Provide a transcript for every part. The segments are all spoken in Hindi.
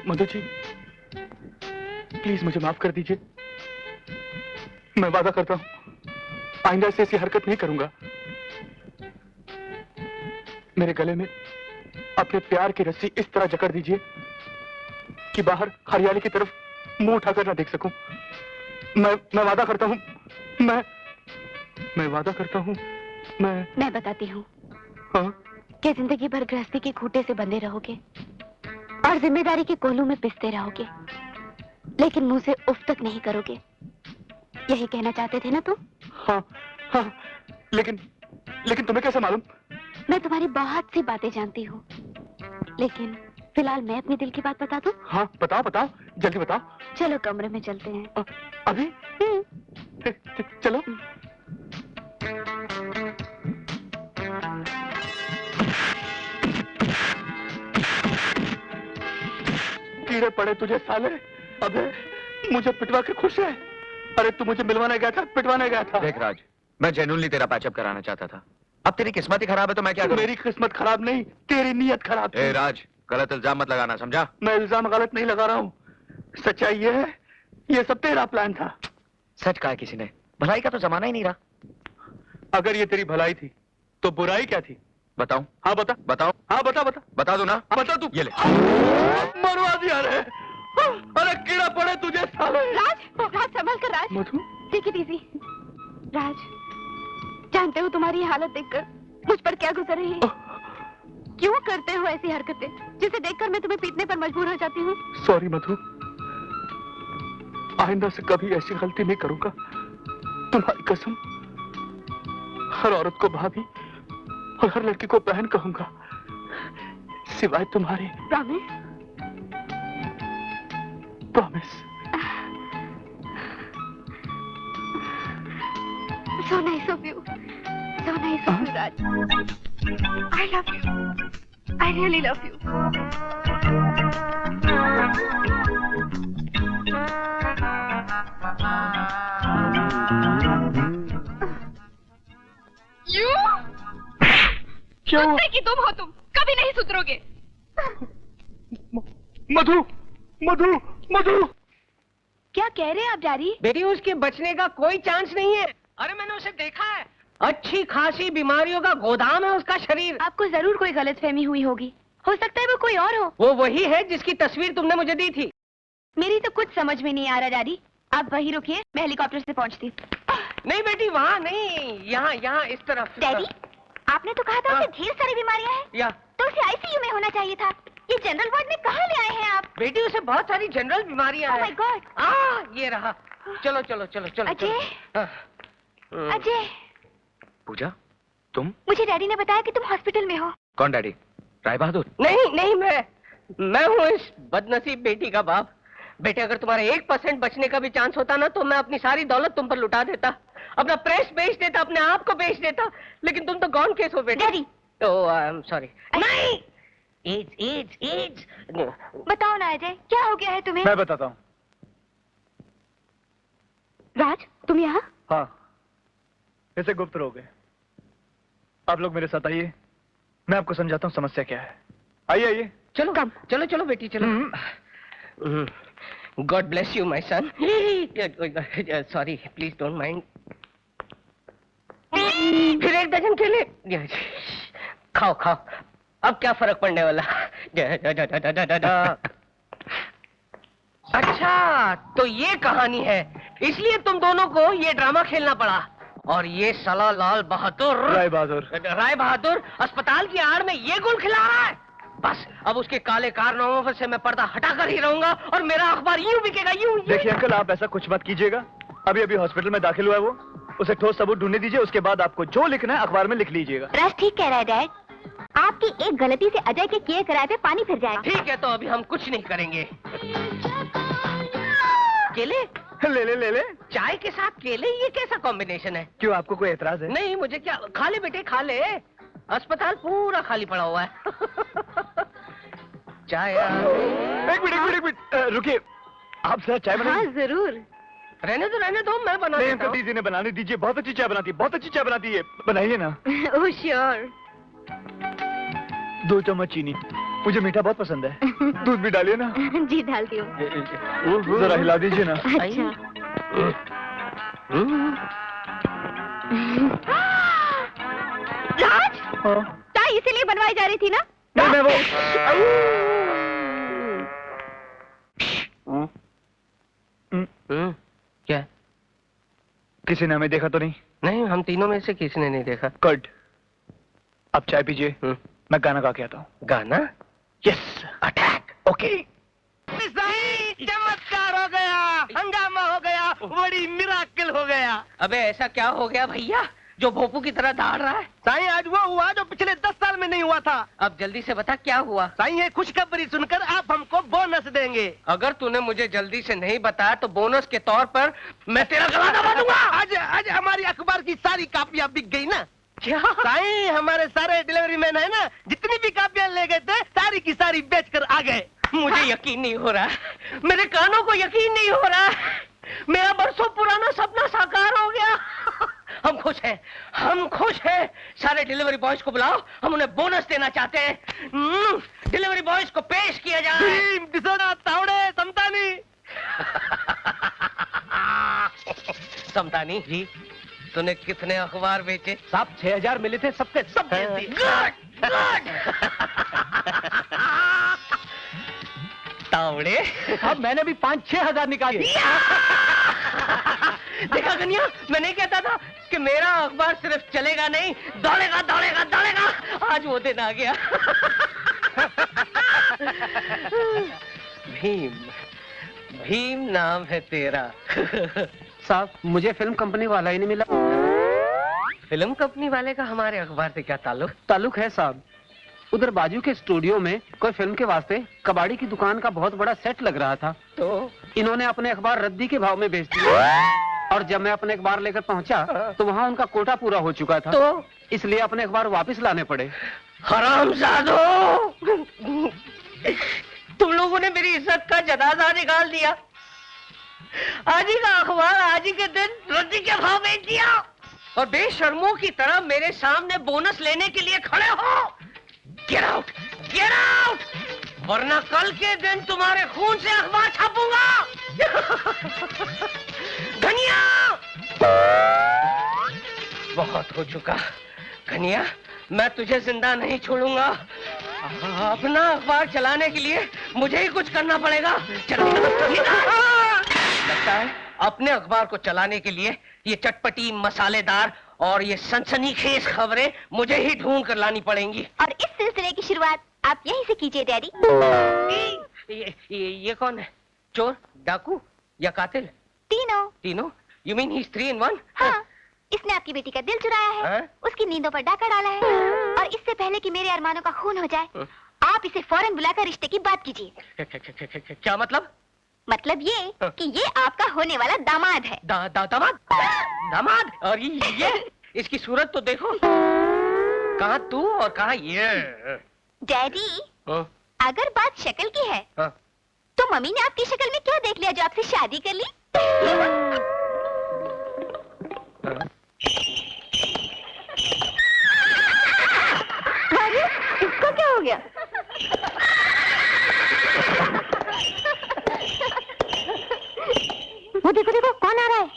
मधु जी, प्लीज मुझे माफ कर दीजिए। मैं वादा करता हूं आइंदा से ऐसी हरकत नहीं करूंगा। मेरे गले में अपने प्यार की रस्सी इस तरह जकड़ दीजिए कि बाहर हरियाली की तरफ मुंह उठाकर ना देख सकूं। मैं वादा करता हूं, मैं वादा करता हूं, मैं बताती हूँ। हाँ? कि जिंदगी भर गृहस्थी के खूंटे से बंधे रहोगे और जिम्मेदारी के कोलू में पिसते रहोगे, लेकिन मुंह से उफ तक नहीं करोगे। यही कहना चाहते थे ना तुम? हाँ, हाँ, लेकिन तुम्हें कैसे मालूम? मैं तुम्हारी बहुत सी बातें जानती हूँ, लेकिन फिलहाल मैं अपने दिल की बात बता दूं? हाँ, बताओ, जल्दी बताओ। चलो कमरे में चलते हैं। अभी? चलो। कीड़े पड़े तुझे साले। अबे मुझे पिटवा के खुश है। अरे तू मुझे मिलवाने गया था, पिटवाने गया था। देख राज, मैं जेन्युइनली तेरा पैचअप कराना चाहता था। अब तेरी किस्मत ही खराब है तो मैं क्या करूं? मेरी किस्मत खराब नहीं, तेरी नीयत खराब। ए राज, गलत इल्जाम मत लगाना, समझा? मैं इल्जाम गलत नहीं लगा रहा हूँ। सच्चाई ये है, ये सब तेरा प्लान था। सच कहा है किसी ने, भलाई का तो जमाना ही नहीं रहा। अगर ये तेरी भलाई थी तो बुराई क्या थी? बताऊं? हाँ बता। बताओ? हाँ बता दो ना। हाँ, बता तू। ये ले। मरवा दिया रे। अरे कीड़ा पड़े तुझे साले। राज संभल कर। राज मधु, टेक इट इजी। राज, जानते हो तुम्हारी हालत देखकर मुझ पर क्या गुजर रही है? क्यों करते हो ऐसी हरकतें जिसे देखकर मैं तुम्हें पीटने पर मजबूर हो जाती हूँ? सॉरी मधु, आइंदा से कभी ऐसी गलती नहीं करूंगा। तुम्हारी कसम। हर औरत को भाभी और हर लड़की को बहन कहूंगा, सिवाय तुम्हारी। Promise? Promise. So nice of you. So nice of you, Raj. I love you. I really love you. You? क्यों? कुत्ते की तुम हो तुम, कभी नहीं सुधरोगे। मधु, मधु, मधु। क्या कह रहे हैं आप डैडी? बेटी, उसके बचने का कोई चांस नहीं है। अरे मैंने उसे देखा है, अच्छी खासी बीमारियों का गोदाम है उसका शरीर। आपको जरूर कोई गलतफहमी हुई होगी। हो सकता है वो कोई और हो। वो वही है जिसकी तस्वीर तुमने मुझे दी थी। मेरी तो कुछ समझ में नहीं आ रहा डैडी। आप वहीं रुकिए, मैं हेलीकॉप्टर से पहुंचती। नहीं बेटी, वहाँ नहीं, यहाँ इस तरफ। डैडी, आपने तो कहा था कि ढेर सारी बीमारियां हैं। या तो उसे आईसीयू में होना चाहिए था। ये जनरल वार्ड में कहाँ ले आए हैं आप? बेटी, उसे बहुत सारी जनरल बीमारियां हैं। Oh my God. ये रहा। चलो चलो चलो चलो। अजय, अजय। पूजा, तुम? मुझे डैडी ने बताया कि तुम हॉस्पिटल में हो। कौन डैडी? राय बहादुर? नहीं, मैं हूँ इस बदनसीब बेटी का बाप। बेटे, अगर तुम्हारा 1% बचने का भी चांस होता ना तो मैं अपनी सारी दौलत तुम पर लुटा देता, अपना प्रेस बेच देता, अपने आप को बेच देता। लेकिन तुम तो गॉन केस हो बेटे। Daddy. Oh I am sorry. नहीं, एज। बताओ ना अजय, क्या हो गया है तुम्हें? मैं बताता हूँ। राज, तुम यहाँ? हाँ, ऐसे गुप्त रहोगे। आप लोग मेरे साथ आइए, मैं आपको समझाता हूँ समस्या क्या है। आइए। चलो कम, चलो बेटी, चलो। God bless you my son. Sorry, please don't mind. फिर 1 डजन केले खाओ। अब क्या फर्क पड़ने वाला? अच्छा, तो ये कहानी है, इसलिए तुम दोनों को ये ड्रामा खेलना पड़ा। और ये साला राय बहादुर अस्पताल की आड़ में ये गुल खिला रहा है। बस अब उसके काले कारनामों से मैं पर्दा हटाकर ही रहूंगा और मेरा अखबार यूं बिकेगा, यूं। देखिए अंकल, आप ऐसा कुछ मत कीजिएगा। अभी हॉस्पिटल में दाखिल हुआ है वो। उसे ठोस सबूत ढूंढने दीजिए, उसके बाद आपको जो लिखना है अखबार में लिख लीजिएगा। राज ठीक कह रहा है डैड। आपकी एक गलती से अजय के किए कराए पे पानी फिर जाएगा। ठीक है, तो अभी हम कुछ नहीं करेंगे। केले ले। चाय के साथ केले, ये कैसा कॉम्बिनेशन है? क्यों, आपको कोई एतराज है? नहीं, मुझे क्या। खा ले बेटे, खा ले। अस्पताल पूरा खाली पड़ा हुआ है। चाय। एक मिनट, रुकिए। आप जरा चाय बनाइए। हाँ जरूर। रहने दो, मैं बना देता हूँ। अंकल दीदी ने बनाने दीजिए, बहुत अच्छी चाय बनाती है। बनाइए ना। Oh sure. 2 चम्मच चीनी। मुझे मीठा बहुत पसंद है, दूध भी डालिए ना। जी डालती हूँ। जरा हिला दीजिए ना। अच्छा। राज, चाय इसीलिए बनवाई जा रही थी ना? नहीं, मैं वो क्या? किसी ने हमें देखा तो नहीं? नहीं, हम तीनों में से किसी ने नहीं देखा। गुड। अब चाय पीजिए, मैं गाना गा के आता हूँ। गाना? Yes, attack. ओके। चमत्कार हो गया, हंगामा हो गया, बड़ी मिराकल हो गया। अबे ऐसा क्या हो गया भैया जो भोपू की तरह दौड़ रहा है? साईं, आज वो हुआ जो पिछले 10 साल में नहीं हुआ था। अब जल्दी से बता क्या हुआ? साईं, ये खुशखबरी सुनकर आप हमको बोनस देंगे। अगर तूने मुझे जल्दी से नहीं बताया तो बोनस के तौर पर मैं तेरा गला दबा दूंगा। आज हमारी अखबार की सारी कापियां बिक गई ना। क्या? साईं, हमारे सारे डिलीवरी मैन है ना, जितनी भी कापियां ले गए थे सारी की सारी बेचकर आ गए। मुझे यकीन नहीं हो रहा, मेरे कानों को यकीन नहीं हो रहा। मेरा बरसों पुराना सपना साकार हो गया। हम खुश हैं, हम खुश हैं। सारे डिलीवरी बॉयज को बुलाओ, हम उन्हें बोनस देना चाहते हैं। डिलीवरी बॉयज को पेश किया जाए। डिसोना, तावड़े, समतानी। समतानी जी, तूने कितने अखबार बेचे? साहब 6000 मिले थे, सबके सब बेच दिए। Good good. तावड़े, अब मैंने भी 5-6 हजार निकाले। देखा कन्या, मैं नहीं कहता था कि मेरा अखबार सिर्फ चलेगा नहीं, दौड़ेगा दौड़ेगा दौड़ेगा। आज वो दिन आ गया। भीम, भीम नाम है तेरा। साहब, मुझे फिल्म कंपनी वाला ही नहीं मिला। फिल्म कंपनी वाले का हमारे अखबार से क्या ताल्लुक? ताल्लुक है साहब, उधर बाजू के स्टूडियो में कोई फिल्म के वास्ते कबाड़ी की दुकान का बहुत बड़ा सेट लग रहा था, तो इन्होंने अपने अखबार रद्दी के भाव में बेच दिया। और जब मैं अपने अखबार लेकर पहुंचा तो वहाँ उनका कोटा पूरा हो चुका था, तो इसलिए अपने अखबार वापस लाने पड़े। हरामजादो, तुम लोगों ने मेरी इज्जत का जनाजा निकाल दिया। आज ही का अखबार आज ही के दिन रद्दी के भाव बेच दिया और बेशर्मों की तरह मेरे सामने बोनस लेने के लिए खड़े हो। गेट आउट, गेट आउट, वरना कल के दिन तुम्हारे खून से अखबार छापूंगा। धनिया, बहुत हो चुका। कन्या, मैं तुझे जिंदा नहीं छोड़ूंगा। अपना अखबार चलाने के लिए मुझे ही कुछ करना पड़ेगा। चल, लगता है अपने अखबार को चलाने के लिए ये चटपटी, मसालेदार और ये सनसनीखेज खबरें मुझे ही ढूंढ कर लानी पड़ेंगी। और इस सिलसिले की शुरुआत आप यहीं से कीजिए डैडी। ये कौन है? चोर, डाकू या कातिल? तीनों। तीनों? You mean he's 3 in 1? हाँ, इसने आपकी बेटी का दिल चुराया है, हाँ? उसकी नींदों पर डाका डाला है, और इससे पहले कि मेरे अरमानों का खून हो जाए, आप इसे फौरन बुलाकर रिश्ते की बात कीजिए। क्या मतलब? मतलब ये कि ये आपका होने वाला दामाद है। दामाद? दामाद? और ये इसकी सूरत तो देखो, कहाँ तू और कहाँ ये। डैडी, हाँ? अगर बात शक्ल की है, हाँ? तो मम्मी ने आपकी शक्ल में क्या देख लिया जो आपसे शादी कर ली? अरे, इसको क्या हो गया? वो देखो देखो, कौन आ रहा है?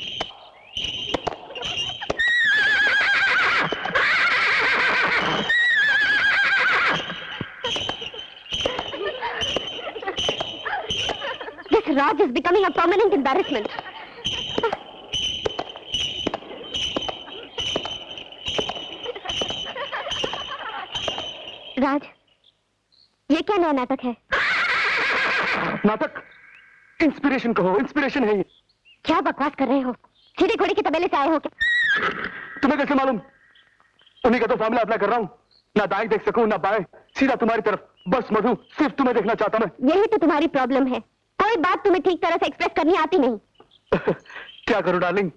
This Raj is becoming a permanent embarrassment. राज, ये क्या नया नाटक है? नाटक? इंस्पिरेशन कहो, इंस्पिरेशन है ये। क्या बकवास कर रहे हो? सीधे घोड़े के तबेले से आए हो क्या? तुम्हें कैसे मालूम? उन्हीं का तो फॉर्मूला अप्लाई कर रहा हूँ। ना दाएं देख सकूं, ना बाएं, सीधा तुम्हारी तरफ। बस मधु, सिर्फ तुम्हें देखना चाहता मैं। यही तो तुम्हारी प्रॉब्लम है, कोई बात तुम्हें ठीक तरह से एक्सप्रेस करनी आती नहीं। क्या करूं डार्लिंग,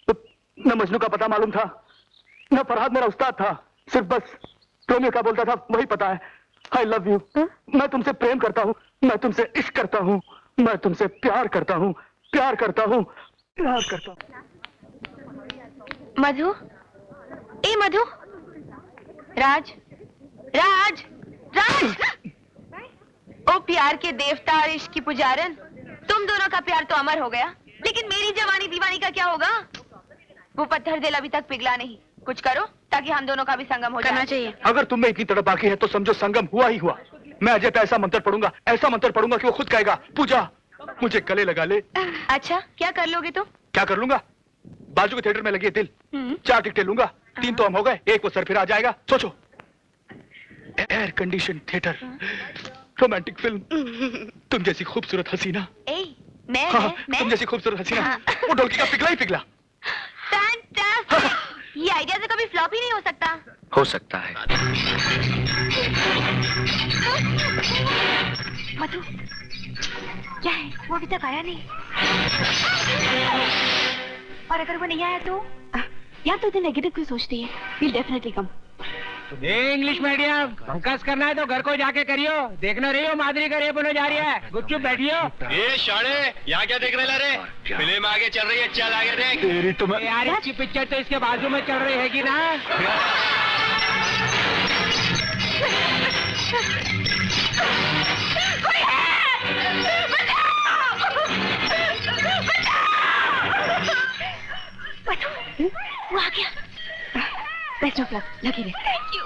न मजनू का पता मालूम था, न फरहाद मेरा उस्ताद था। सिर्फ बस रोमियो क्या बोलता था वही पता है। I love you. मैं तुमसे प्रेम करता हूँ, मैं तुमसे इश्क करता हूँ, मैं तुमसे प्यार करता हूँ, प्यार करता हूँ, प्यार करता हूँ। मधु, ए मधु, राज, राज, राज। ओ प्यार के देवता और इश्क की पुजारन, तुम दोनों का प्यार तो अमर हो गया, लेकिन मेरी जवानी दीवानी का क्या होगा? वो पत्थर दिल अभी तक पिघला नहीं। कुछ करो ताकि हम दोनों का भी संगम हो करना जाए। चाहिए। अगर तुम में इतनी तड़प बाकी है तो समझो संगम हुआ ही हुआ। मैं अजय पे ऐसा मंत्र पढ़ूंगा, ऐसा मंत्र पढ़ूंगा कि वो खुद कहेगा पूजा मुझे गले लगा ले। अच्छा, क्या कर लोगे तुम? क्या कर लूंगा? बाजू के थिएटर में लगी है दिल, 4 टिकटें लूंगा, 3 तो हम हो गए, एक वो सर फिर आ जाएगा। सोचो, air condition theatre, romantic film, तुम जैसी खूबसूरत हसीना। मैं हाँ, तुम जैसी खूबसूरत हसीना। हाँ। वो ढोलकी का पिघला ही पिघला। फैंटास्टिक! ये आइडिया तो कभी फ्लॉप ही नहीं हो सकता। हो सकता है। मधु, क्या है? वो अभी तक आया नहीं। और अगर वो नहीं आया तो? या तो नेगेटिव क्यों सोचती है? We'll definitely come. ये इंग्लिश मीडियम भंकस करना है तो घर को जाके करियो। देखना रहियो माधुरी का रेप होने जा रही है। गुपचुप बैठियो। ये शाणे यहाँ क्या देख रहे रे? फिल्म आगे चल रही है, चल आगे देख। तेरी तो मैं यार इसकी पिक्चर तो इसके बाजू में चल रही है कि ना? वो आ गया। बेस्ट ऑफ लक, लगी रहे। Thank you.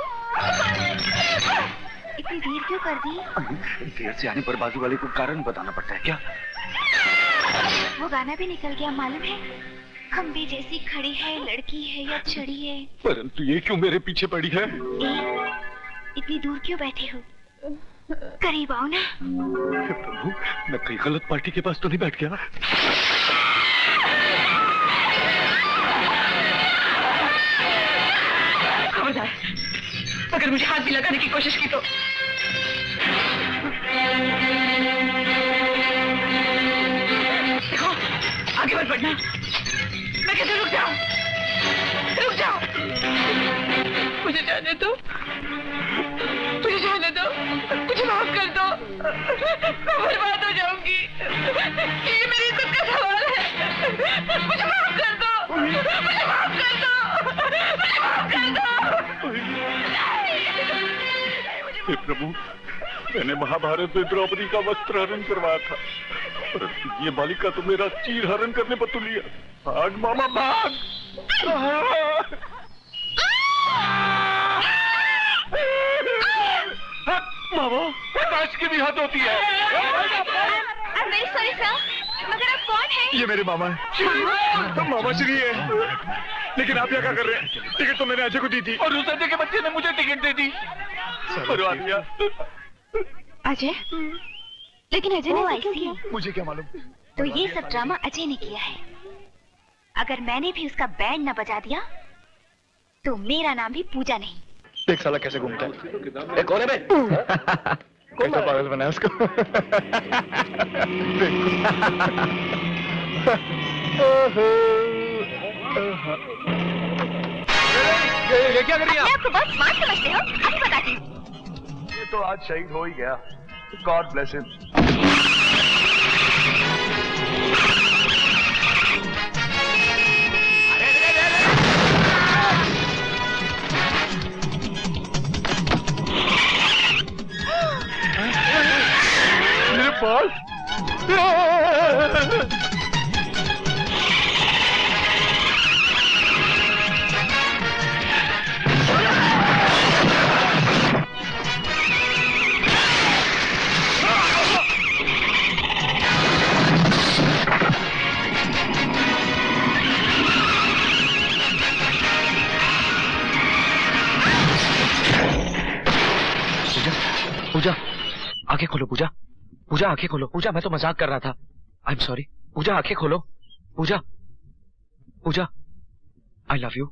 इतनी देर क्यों कर दी? देर से आने पर बाजू वाले को कारण बताना पड़ता है क्या? वो गाना भी निकल गया, मालूम है? हम भी जैसी खड़ी है, लड़की है या छड़ी है। परंतु ये क्यों मेरे पीछे पड़ी है? इतनी दूर क्यों बैठे हो? करीब आओ ना। हे प्रभु, मैं कहीं गलत पार्टी के पास तो नहीं बैठ गया? खबरदार, अगर मुझे हाथ भी लगाने की कोशिश की तो। देखो, आगे मत बढ़ना। मैं कहती हूँ रुक जाओ, रुक जाओ। मुझे जाने दो, मुझे जाने दो, मुझे माफ कर दो। मैं बर्बाद हो जाऊंगी। ये मेरी इज्जत का सवाल है। मुझे माफ कर दो, मुझे माफ कर दो, मुझे माफ कर दो। हे प्रभु, मैंने महाभारत में द्रौपदी का वस्त्र हरण करवाया था, परंतु ये बालिका तो मेरा चीर हरण करने पर तुली है। भाग मामा भाग! मामा, काश की भी हद होती है। I'm very sorry, sir. मगर आप कौन हैं? ये मेरे मामा है। मामा श्री है। लेकिन आप यहाँ क्या कर रहे हैं? टिकट तो मैंने अजय को दी थी और उस अजय के बच्चे ने मुझे टिकट दे दी। मरवा दिया। अजय? लेकिन अजय ने ऐसा क्यों किया? मुझे क्या मालूम? तो ये सब ड्रामा अजय ने किया है। अगर मैंने भी उसका बैंड न बजा दिया तो मेरा नाम भी पूजा नहीं। देख साला कैसे घूमता है। कौन है बे? कैसा पागल बनाया उसको? ये क्या कर रही है अपने आप को बहुत स्मार्ट समझते हो? अभी बताती हूँ। ये तो आज शहीद हो ही गया। God bless him. मेरे पास पूजा, आंखें खोलो पूजा। पूजा आंखें खोलो। पूजा मैं तो मजाक कर रहा था। I am sorry. पूजा आंखें खोलो। पूजा, पूजा, आई लव यू।